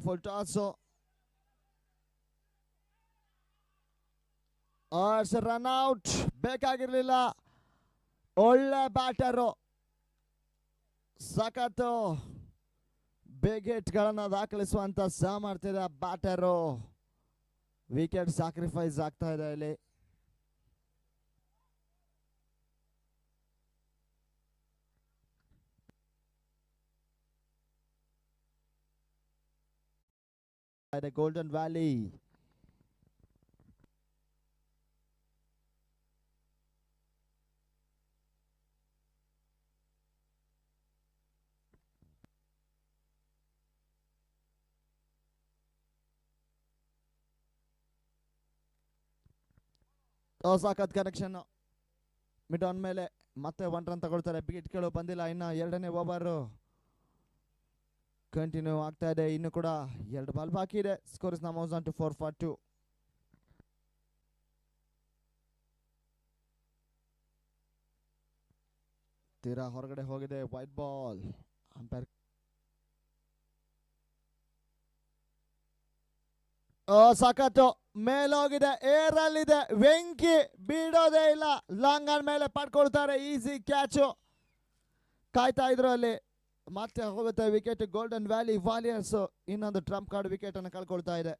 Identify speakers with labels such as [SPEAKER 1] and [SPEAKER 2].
[SPEAKER 1] Full toss. Run out. ಬೇಕಾಗಿರ್ಲಿಲ್ಲ. ಒಳ್ಳೆ batter. ಸಖತ್ತು ಬಿಗ್ ಹಿಟ್ಗಳನ್ನು ದಾಖಲಿಸುವಂತ ಸಾಮರ್ಥ್ಯದ ಬ್ಯಾಟರು. ವಿಕೆಟ್ ಸ್ಯಾಕ್ರಿಫೈಸ್ ಆಗ್ತಾ ಇದೆ ಇಲ್ಲಿ. Golden valley. ಸಾಕತ್ ಕನೆಕ್ಷನ್. ಮಿಡ್ ಆನ್ ಮೇಲೆ ಮತ್ತೆ 1 ರನ್ ತಗೊಳ್ತಾರೆ. ವಿಕೆಟ್ಗಳು ಬಂದಿಲ್ಲ. ಇನ್ನು 2ನೇ ಓವರ್ ಕಂಟಿನ್ಯೂ ಆಗ್ತಾ ಇದೆ. ಇನ್ನು ಕೂಡ 2 ಬಾಲ್ ಬಾಕಿ ಇದೆ. Score is now moves on to 4 for 2. ತೀರಾ ಹೊರಗಡೆ ಹೋಗಿದೆ. White ball. ಅಂಪೈರ್ ಸಖತ್ತು ಮೇಲೋಗಿದೆ. ಏರಲ್ಲಿದೆ. ವೆಂಕಿ ಬಿಡೋದೇ ಇಲ್ಲ. ಲಾಂಗ್ ಆನ್ ಮೇಲೆ ಪಡ್ಕೊಳ್ತಾರೆ. Easy catch. ಕಾಯ್ತಾ ಇದ್ರು ಅಲ್ಲಿ. ಮತ್ತೆ ಹೋಗುತ್ತೆ ವಿಕೆಟ್. ಗೋಲ್ಡನ್ ವ್ಯಾಲಿ ವಾರಿಯರ್ಸ್ ಇನ್ನೊಂದು ಟ್ರಂಪ್ ಕಾರ್ಡ್ ವಿಕೆಟ್ ಅನ್ನು ಕಳ್ಕೊಳ್ತಾ ಇದೆ.